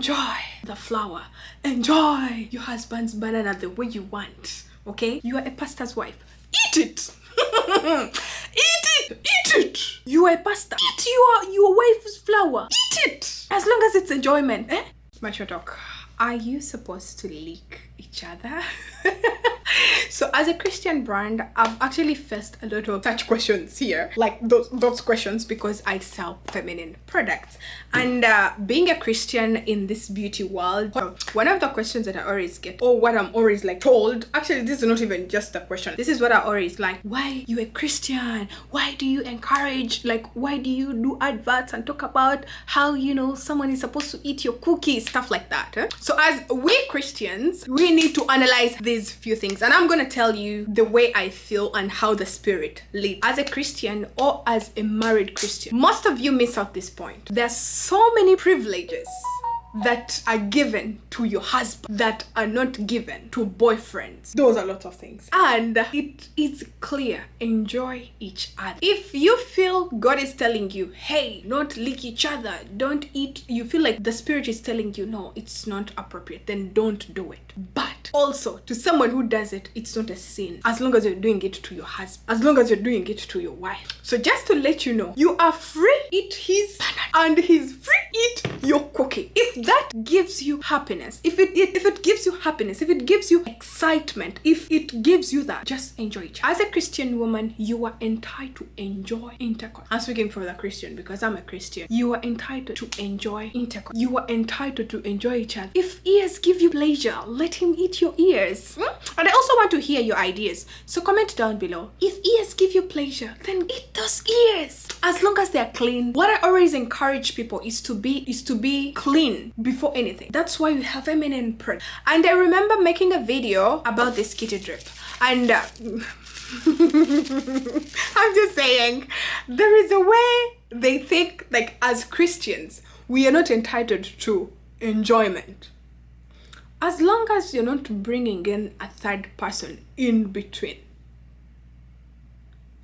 Enjoy the flower. Enjoy your husband's banana the way you want. Okay? You are a pastor's wife. Eat it. Eat it. Eat it. You are a pastor. Eat your wife's flower. Eat it. As long as it's enjoyment. Mature talk. Are you supposed to lick each other? So as a Christian brand, I've actually faced a lot of such questions here, like those questions, because I sell feminine products. And being a Christian in this beauty world, one of the questions that I always get, or what I'm always like told, actually this is not even just a question, this is what I always like: why you a Christian? Why do you encourage, like, why do you do adverts and talk about how, you know, someone is supposed to eat your cookies, stuff like that? So as we Christians, we need to analyze these few things, and I'm gonna tell you the way I feel and how the Spirit leads. As a Christian or as a married Christian, most of you miss out this point. There's so many privileges that are given to your husband that are not given to boyfriends. Those are a lot of things, and it is clear: enjoy each other. If you feel God is telling you, hey, not lick each other, don't eat, you feel like the Spirit is telling you no, it's not appropriate, then don't do it. But also, to someone who does it, it's not a sin, as long as you're doing it to your husband, as long as you're doing it to your wife. So just to let you know, you are free eat his banana and he's free eat your cookie. If that gives you happiness, if it gives you happiness, if it gives you excitement, if it gives you that, just enjoy it. As a Christian woman, you are entitled to enjoy intercourse. I'm speaking for the Christian because I'm a Christian. You are entitled to enjoy intercourse. You are entitled to enjoy each other. If ears give you pleasure, let him eat your ears. And I also want to hear your ideas, so comment down below. If ears give you pleasure, then eat those ears, as long as they're clean. What I always encourage people is to be clean before anything. That's why we have feminine products. And I remember making a video about this kitty drip, and I'm just saying, there is a way they think, like, as Christians we are not entitled to enjoyment, as long as you're not bringing in a third person in between.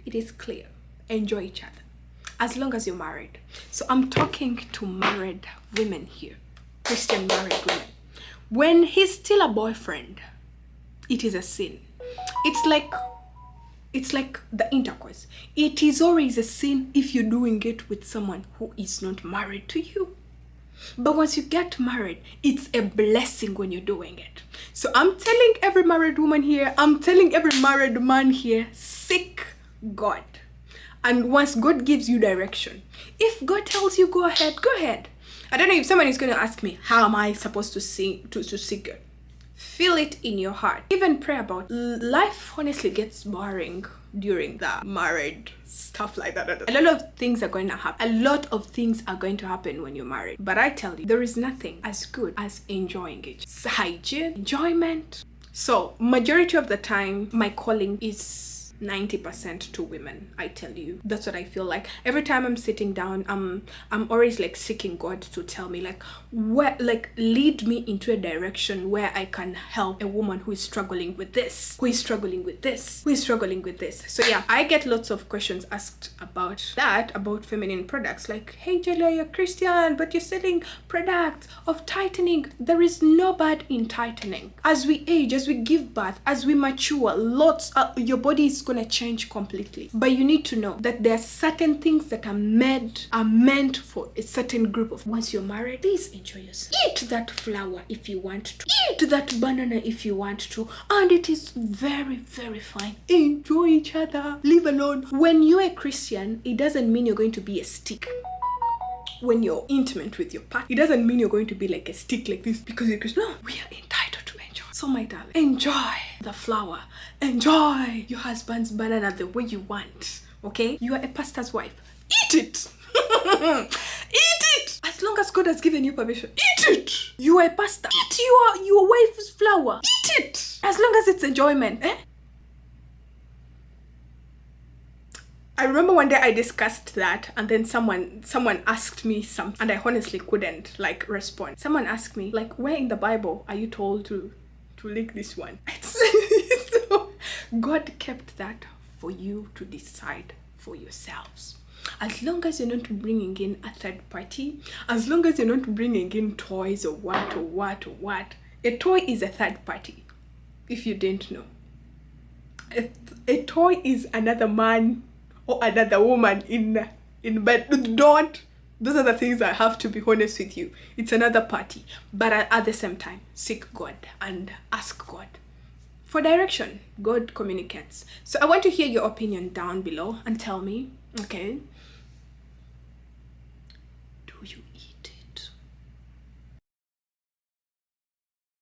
It is clear: enjoy each other, as long as you're married. So I'm talking to married women here, Christian married women. When he's still a boyfriend, it is a sin. It's like the intercourse. It is always a sin if you're doing it with someone who is not married to you. But once you get married, it's a blessing when you're doing it. So I'm telling every married woman here, I'm telling every married man here, seek God. And once God gives you direction, if God tells you go ahead, go ahead. I don't know if someone is going to ask me, how am I supposed to seek God? Feel it in your heart. Even pray about life. Honestly gets boring during the married stuff like that. A lot of things are going to happen. A lot of things are going to happen when you're married. But I tell you, there is nothing as good as enjoying it. It's hygiene, enjoyment. So majority of the time, my calling is 90% to women. I tell you, that's what I feel like. Every time I'm sitting down, I'm always like seeking God to tell me, like, what, like, lead me into a direction where I can help a woman who is struggling with this, who is struggling with this, who is struggling with this. So yeah, I get lots of questions asked about that, about feminine products, like, hey Julia, you're Christian but you're selling products of tightening. There is no bad in tightening. As we age, as we give birth, as we mature, your body is gonna change completely. But you need to know that there are certain things that are meant for a certain group of. Once you're married, please enjoy yourself. Eat that flower if you want to. Eat that banana if you want to. And it is very, very fine. Enjoy each other. Leave alone. When you're a Christian, it doesn't mean you're going to be a stick. When you're intimate with your partner, it doesn't mean you're going to be like a stick like this because you're Christian. No, we are entitled to enjoy. So my darling, enjoy the flower. Enjoy your husband's banana the way you want. Okay? You are a pastor's wife. Eat it. Eat it. As long as God has given you permission, eat it. You are a pastor. Eat your wife's flower. Eat it. As long as it's enjoyment. I remember one day I discussed that, and then someone asked me something, and I honestly couldn't like respond. Someone asked me, like, where in the Bible are you told to lick this one? So God kept that for you to decide for yourselves. As long as you're not bringing in a third party, as long as you're not bringing in toys or what, a toy is a third party. If you didn't know, a toy is another man or another woman in bed. Don't. Those are the things I have to be honest with you. It's another party. But at the same time, seek God and ask God for direction. God communicates. So I want to hear your opinion down below and tell me, okay, do you eat